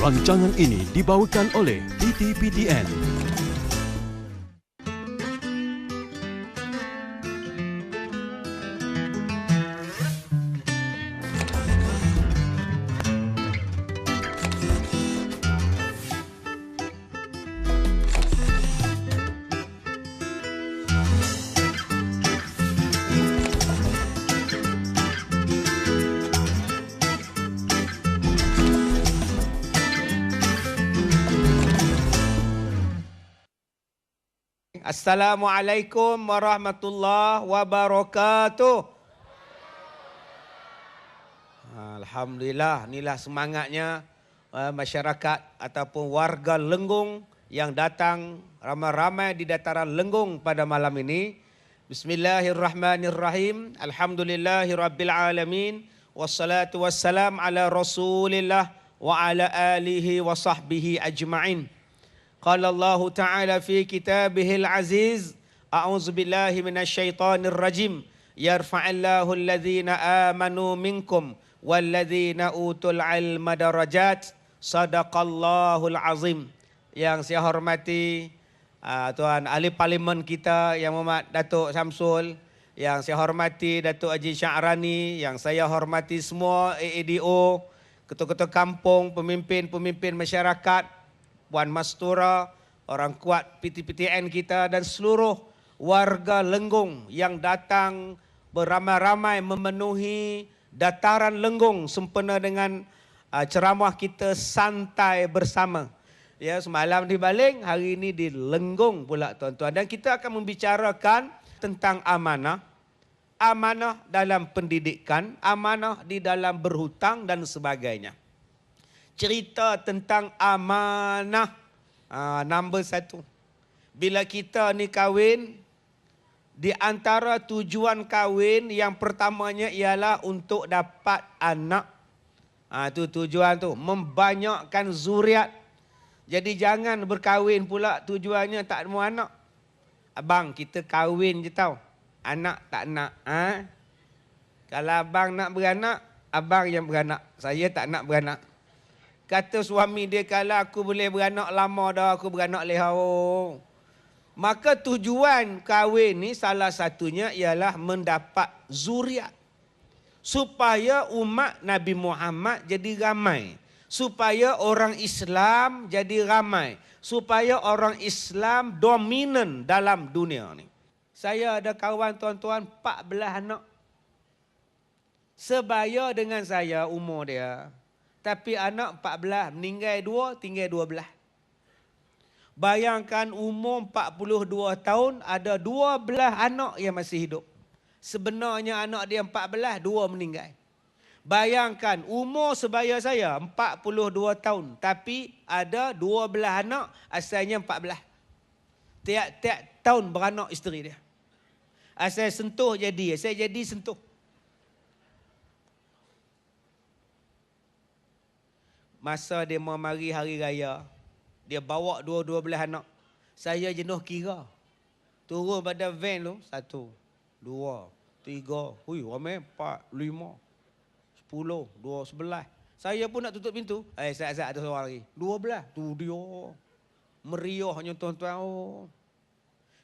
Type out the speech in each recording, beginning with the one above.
Rancangan ini dibawakan oleh PTPTN. Assalamualaikum warahmatullahi wabarakatuh. Alhamdulillah, inilah semangatnya masyarakat ataupun warga Lenggong yang datang ramai-ramai di dataran Lenggong pada malam ini. Bismillahirrahmanirrahim. Alhamdulillahirabbil alamin. Wassalatu wassalam ala Rasulillah wa ala alihi wa sahbihi ajma'in. Qala Allah Ta'ala fi kitabihil aziz, a'udzu billahi minasyaitonir rajim, yarfa'illahu alladhina amanu minkum walladhina utul ilma darajat, sadaqallahul azim. Yang saya hormati Tuan Ahli Parlimen kita Yang Mohd Datuk Samsul, yang saya hormati Datuk Haji Sya'rani, yang saya hormati semua AADO, ketua-ketua kampung, pemimpin-pemimpin masyarakat, Puan Mastura, orang kuat PTPTN kita dan seluruh warga Lenggong yang datang beramai-ramai memenuhi dataran Lenggong sempena dengan ceramah kita santai bersama. Ya, semalam di Baling, hari ini di Lenggong pula tuan-tuan. Dan kita akan membicarakan tentang amanah. Amanah dalam pendidikan, amanah di dalam berhutang dan sebagainya. Cerita tentang amanah. Nombor satu. Bila kita ni kahwin, di antara tujuan kahwin yang pertamanya ialah untuk dapat anak. Itu tujuan tu, membanyakkan zuriat. Jadi jangan berkahwin pula tujuannya tak mau anak. Abang, kita kahwin je tau. Anak tak nak. Kalau abang nak beranak, abang yang beranak. Saya tak nak beranak. Kata suami dia, kalau aku boleh beranak lama dah, aku beranak lehau. Maka tujuan kahwin ni salah satunya ialah mendapat zuriat. Supaya umat Nabi Muhammad jadi ramai. Supaya orang Islam jadi ramai. Supaya orang Islam dominan dalam dunia ni. Saya ada kawan tuan-tuan 14 anak. Sebaya dengan saya umur dia. Tapi anak 14, meninggal 2, tinggal 12. Bayangkan umur 42 tahun, ada 12 anak yang masih hidup. Sebenarnya anak dia 14, 2 meninggal. Bayangkan umur sebaya saya 42 tahun. Tapi ada 12 anak, asalnya 14. Tiap-tiap tahun beranak isteri dia. Asal sentuh jadi, saya jadi sentuh. Masa dia mau mari hari raya, dia bawa 12 anak. Saya jenuh kira. Turun pada van tu, 1, 2, 3, ramai 4, 5, 10, 2, 11. Saya pun nak tutup pintu. Sat-sat ada seorang lagi. 12, tu dia. Meriahnya tuan-tuan.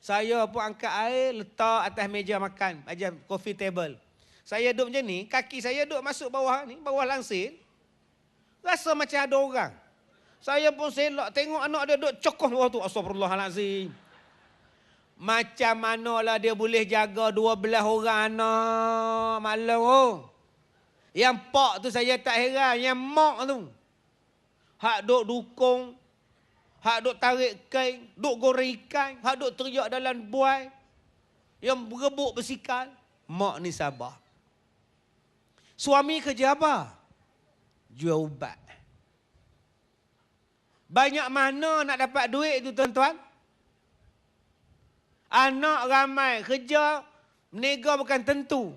Saya pun angkat air, letak atas meja makan, aja coffee table. Saya duduk macam ni, kaki saya duduk masuk bawah ni, bawah langsir. Rasa macam ada orang. Saya pun selak tengok anak dia duduk cokoh bawah tu. Astagfirullahalazim. Macam manalah dia boleh jaga 12 orang anak malam. Yang pak tu saya tak heran. Yang mak tu. Hak duk dukung. Hak duk tarik kain. Duk goreng ikan. Hak duk teriak dalam buai. Yang berebut bersikal. Mak ni sabar. Suami kerja apa? Jual ubat. Banyak mana nak dapat duit tu tuan-tuan? Anak ramai, kerja, menega bukan tentu.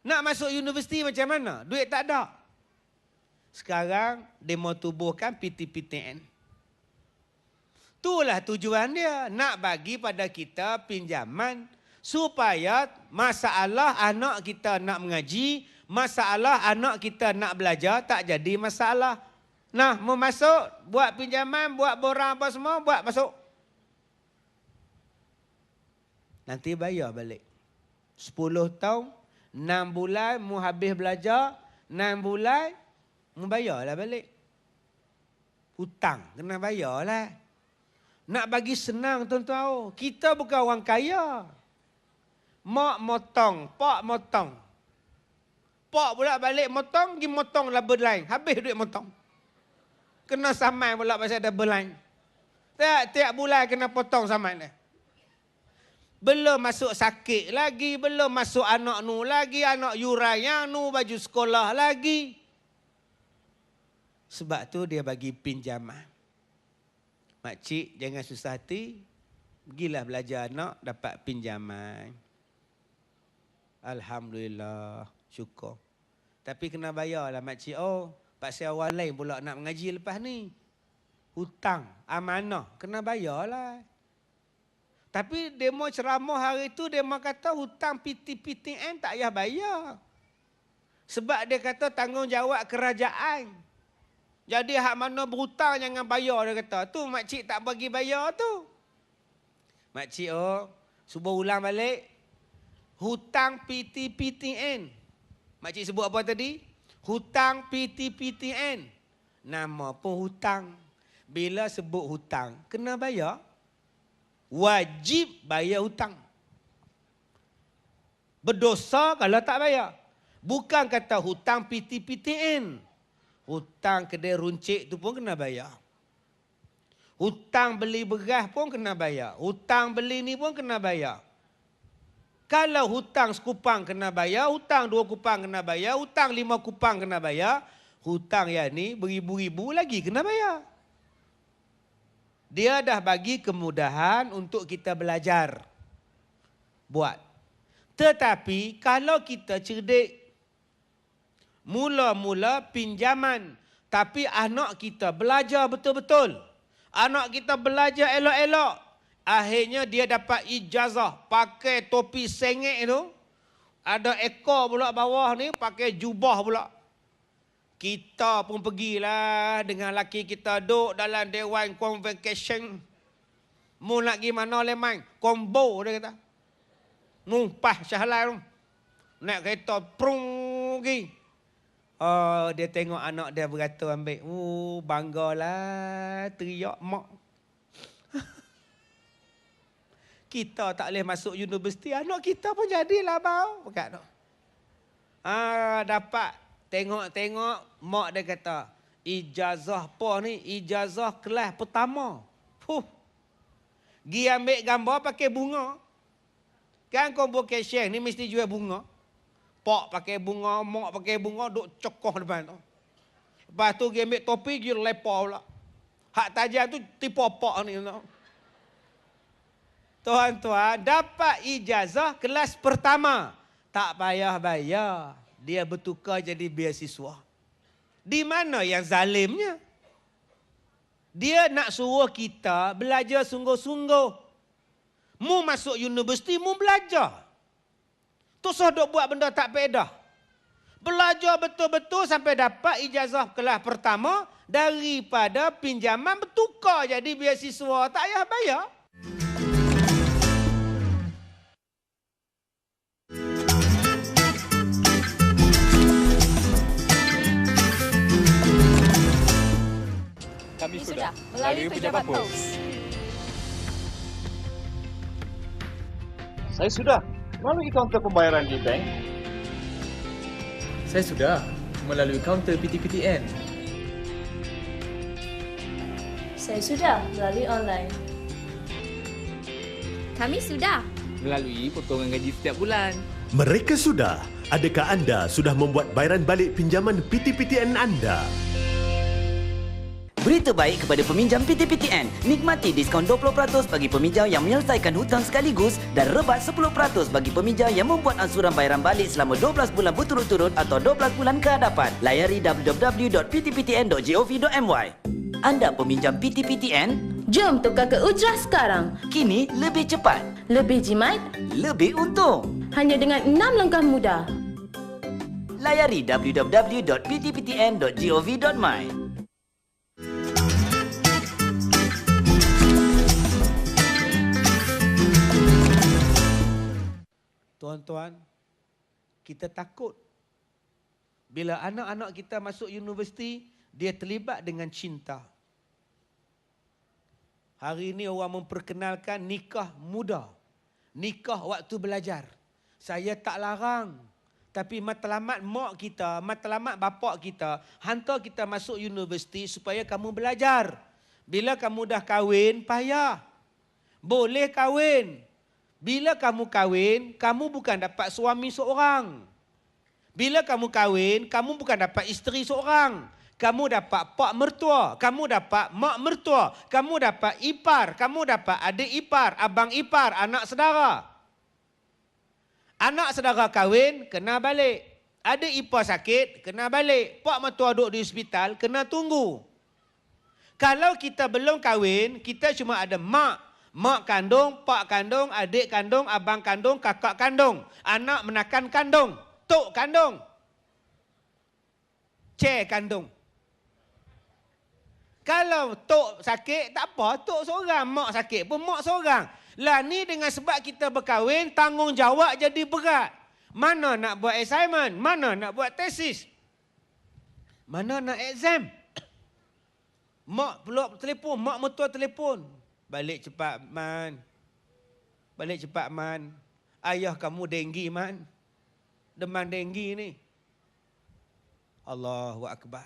Nak masuk universiti macam mana? Duit tak ada. Sekarang dia mau tubuhkan PTPTN. Itulah tujuan dia. Nak bagi pada kita pinjaman supaya masalah anak kita nak mengaji, masalah anak kita nak belajar tak jadi masalah. Nah, mau masuk, buat pinjaman, buat borang apa semua, buat masuk. Nanti bayar balik. 10 tahun, 6 bulan, mu habis belajar, 6 bulan, mu bayarlah balik. Hutang, kena bayarlah. Nak bagi senang tuan-tuan, kita bukan orang kaya. Mak motong, pak motong. Pak pula balik motong, pergi motong label lain. Habis duit motong. Kena saman pula pasal double line. Tiap bulan kena potong saman dia. Belum masuk sakit lagi, belum masuk anak nu lagi, anak yuran yang nu, baju sekolah lagi. Sebab tu dia bagi pinjaman. Makcik jangan susah hati, pergilah belajar anak dapat pinjaman. Alhamdulillah, syukur. Tapi kena bayarlah makcik. Oh, pasal orang lain pula nak mengaji lepas ni. Hutang, amanah, kena bayarlah. Tapi demo ceramah hari tu, demo kata hutang PTPTN tak payah bayar. Sebab dia kata tanggungjawab kerajaan. Jadi hak mana berhutang jangan bayar, dia kata. Tu makcik tak bagi bayar tu. Makcik cuba ulang balik. Hutang PTPTN. Makcik sebut apa tadi? Hutang PTPTN. Nama pun hutang. Bila sebut hutang, kena bayar. Wajib bayar hutang. Berdosa kalau tak bayar. Bukan kata hutang PTPTN. Hutang kedai runcit tu pun kena bayar. Hutang beli beras pun kena bayar. Hutang beli ni pun kena bayar. Kalau hutang sekupang kena bayar, hutang 2 kupang kena bayar, hutang 5 kupang kena bayar, hutang yang ni beribu-ribu lagi kena bayar. Dia dah bagi kemudahan untuk kita belajar. Buat. Tetapi kalau kita cerdik, mula-mula pinjaman, tapi anak kita belajar betul-betul. Anak kita belajar elok-elok. Akhirnya dia dapat ijazah pakai topi sengek tu. Ada ekor pula bawah ni pakai jubah pula. Kita pun pergilah dengan laki kita duduk dalam Dewan Convocation. Mu nak pergi mana lemang? Combo dia kata. Mumpah Syahlan tu. Naik kereta prung pergi. Oh, dia tengok anak dia beratur ambil. Oh, banggalah, teriak mak. Kita tak boleh masuk universiti, anak kita pun jadilah bau. Bukan tu. Dapat tengok-tengok, mak dia kata, ijazah apa ni? Ijazah kelas pertama. Gi ambil gambar pakai bunga. Kan convocation ni mesti jual bunga. Pak pakai bunga, mak pakai bunga, duk cokoh depan tu. Lepas tu dia ambil topi, dia lepak pula. Hak tajam tu tipu pak ni. Tuan-tuan, dapat ijazah kelas pertama. Tak payah bayar. Dia bertukar jadi beasiswa. Di mana yang zalimnya? Dia nak suruh kita belajar sungguh-sungguh. Mu masuk universiti, mu belajar. Terus duk buat benda tak faedah. Belajar betul-betul sampai dapat ijazah kelas pertama, daripada pinjaman bertukar jadi beasiswa, tak payah bayar. Kami sudah melalui pejabat pos. Saya sudah melalui kaunter pembayaran di bank. Saya sudah melalui kaunter PTPTN. Saya sudah melalui online. Kami sudah Melalui potongan gaji setiap bulan. Mereka sudah. Adakah anda sudah membuat bayaran balik pinjaman PTPTN anda? Berita baik kepada peminjam PTPTN. Nikmati diskaun 20% bagi peminjam yang menyelesaikan hutang sekaligus dan rebat 10% bagi peminjam yang membuat ansuran bayaran balik selama 12 bulan berturut-turut atau 12 bulan ke hadapan. Layari www.ptptn.gov.my. Anda peminjam PTPTN? Jom tukar ke Ujrah sekarang. Kini lebih cepat, Lebih jimat, lebih untung. hanya dengan 6 langkah mudah. Layari www.ptptn.gov.my. Tuan-tuan, kita takut. Bila anak-anak kita masuk universiti, dia terlibat dengan cinta. Hari ini orang memperkenalkan nikah muda. Nikah waktu belajar. Saya tak larang. Tapi matlamat mak kita, matlamat bapak kita, hantar kita masuk universiti supaya kamu belajar. Bila kamu dah kahwin, payah. Boleh kahwin. Bila kamu kahwin, kamu bukan dapat suami seorang. Bila kamu kahwin, kamu bukan dapat isteri seorang. Kamu dapat pak mertua, kamu dapat mak mertua, kamu dapat ipar, kamu dapat adik ipar, abang ipar, anak saudara. Anak saudara kahwin, kena balik. Adik ipar sakit, kena balik. Pak mertua duduk di hospital, kena tunggu. Kalau kita belum kahwin, kita cuma ada mak. Mak kandung, pak kandung, adik kandung, abang kandung, kakak kandung. Anak menakan kandung. Tok kandung. Cik kandung. Kalau tok sakit, tak apa. Tok seorang. Mak sakit pun mak seorang. Lah ni dengan sebab kita berkahwin, tanggungjawab jadi berat. Mana nak buat assignment? Mana nak buat tesis? Mana nak exam? Mak peluk telefon, mak mertua telefon. Balik cepat, Man. Balik cepat, Man. Ayah kamu denggi, Man. Demam denggi ni. Allahu Akbar.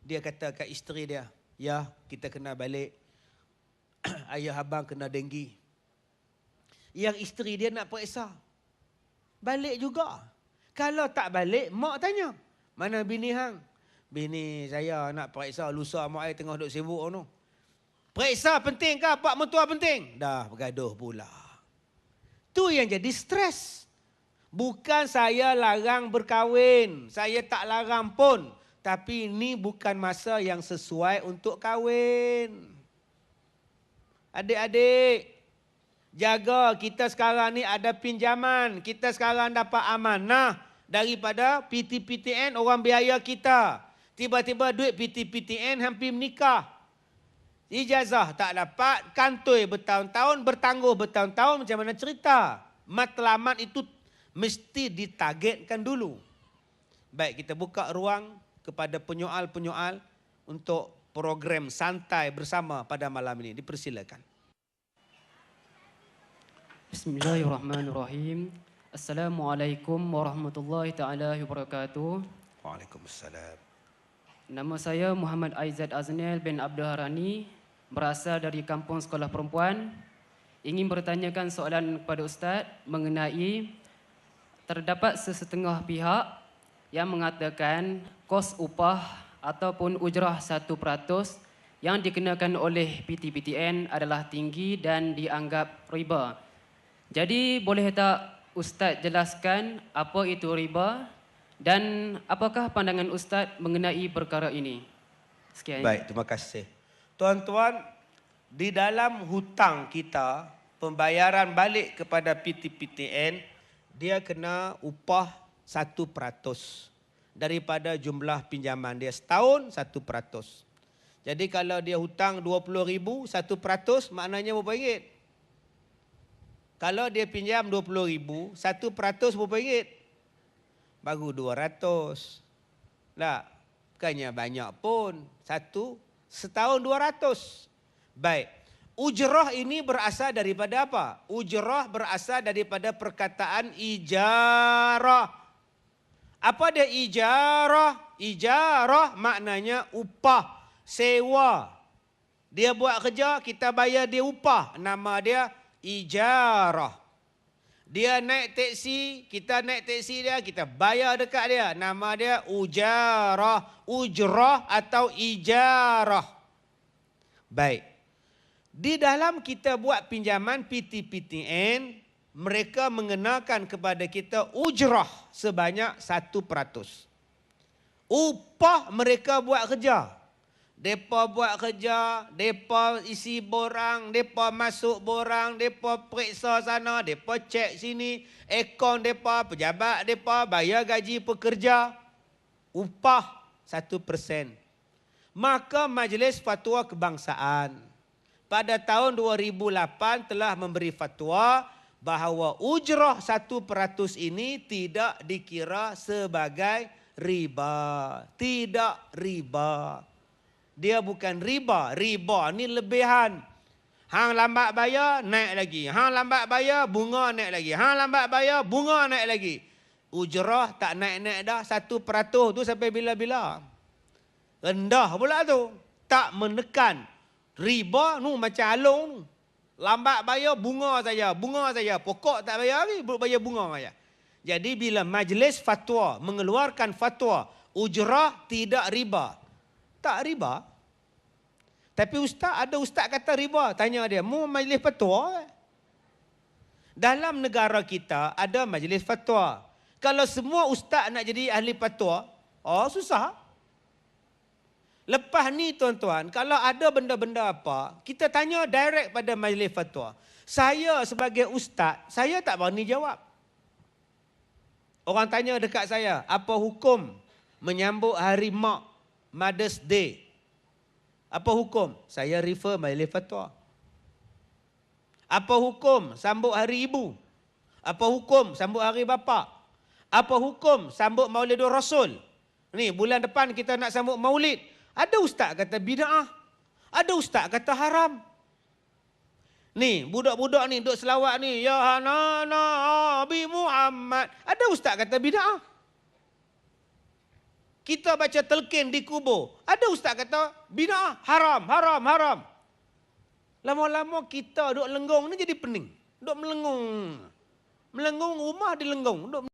Dia kata kat isteri dia, ya, kita kena balik. Ayah abang kena denggi. Yang isteri dia nak periksa. Balik juga. Kalau tak balik, mak tanya. Mana bini hang? Bini saya nak periksa, lusa mak saya tengah duduk sibuk tu. Periksa penting ke? Pak mertua penting? Dah bergaduh pula. Tu yang jadi stres. Bukan saya larang berkahwin. Saya tak larang pun. Tapi ini bukan masa yang sesuai untuk kahwin. Adik-adik, jaga kita sekarang ni ada pinjaman. Kita sekarang dapat amanah daripada PTPTN, orang biaya kita. Tiba-tiba duit PTPTN hampir menikah. Ijazah tak dapat, kantoi bertahun-tahun, bertangguh bertahun-tahun, macam mana cerita? Matlamat itu mesti ditargetkan dulu. Baik, kita buka ruang kepada penyoal-penyoal untuk program santai bersama pada malam ini. Dipersilakan. Bismillahirrahmanirrahim. Assalamualaikum warahmatullahi taala wabarakatuh. Waalaikumsalam. Nama saya Muhammad Aizat Aznel bin Abdul Harani, berasal dari Kampung Sekolah Perempuan. Ingin bertanyakan soalan kepada Ustaz mengenai terdapat sesetengah pihak yang mengatakan kos upah ataupun ujrah 1% yang dikenakan oleh PTPTN adalah tinggi dan dianggap riba. Jadi boleh tak Ustaz jelaskan apa itu riba dan apakah pandangan Ustaz mengenai perkara ini? Sekian. Baik, terima kasih. Tuan-tuan, di dalam hutang kita, pembayaran balik kepada PTPTN, dia kena upah 1% daripada jumlah pinjaman dia. Setahun 1%. Jadi kalau dia hutang 20,000, 1% maknanya berapa ringgit? Kalau dia pinjam 20,000, 1% berapa ringgit? Baru 200. Lah, bukannya banyak pun. Setahun 200. Baik. Ujrah ini berasal daripada apa? Ujrah berasal daripada perkataan ijarah. Apa dia ijarah? Ijarah maknanya upah, sewa. Dia buat kerja, kita bayar dia upah. Nama dia ijarah. Dia naik teksi, kita naik teksi dia, kita bayar dekat dia. Nama dia ujarah, ujrah atau ijarah. Baik. Di dalam kita buat pinjaman PTPTN, mereka mengenakan kepada kita ujrah sebanyak 1%. Upah mereka buat kerja. Mereka buat kerja, mereka isi borang, mereka masuk borang, mereka periksa sana, mereka cek sini, akaun mereka, pejabat mereka, bayar gaji pekerja. Upah 1%. Maka Majlis Fatwa Kebangsaan pada tahun 2008 telah memberi fatwa bahawa ujrah 1% ini tidak dikira sebagai riba. Tidak riba. Dia bukan riba. Riba ni lebihan. Hang lambat bayar, naik lagi. Hang lambat bayar, bunga naik lagi. Hang lambat bayar, bunga naik lagi. Ujrah tak naik-naik dah. 1% tu sampai bila-bila. Rendah pula tu. Tak menekan. Riba nu macam alung tu. Lambat bayar, bunga saja. Bunga saja. Pokok tak bayar lagi, bayar bunga saja. Jadi bila majlis fatwa mengeluarkan fatwa, ujrah tidak riba. Tak riba. Tapi ada ustaz kata riba. Tanya dia, mu majlis fatwa? Dalam negara kita ada majlis fatwa. Kalau semua ustaz nak jadi ahli fatwa, susah. Lepas ni tuan-tuan, kalau ada benda-benda apa, kita tanya direct pada majlis fatwa. Saya sebagai ustaz, saya tak berani jawab. Orang tanya dekat saya, apa hukum menyambut hari mak, Mother's Day? Apa hukum? Saya refer majlis fatwa. Apa hukum sambut hari ibu? Apa hukum sambut hari bapa? Apa hukum sambut Maulidur Rasul? Ni bulan depan kita nak sambut Maulid. Ada ustaz kata bid'ah. Ada ustaz kata haram. Ni, budak-budak ni duk selawat ni. Ya Hanana Abi Muhammad. Ada ustaz kata bid'ah. Kita baca telkin di kubur. Ada ustaz kata bid'ah. Haram, haram, haram. Lama-lama kita duk lenggong ni jadi pening. Duk melengung. Melengung rumah di lenggong.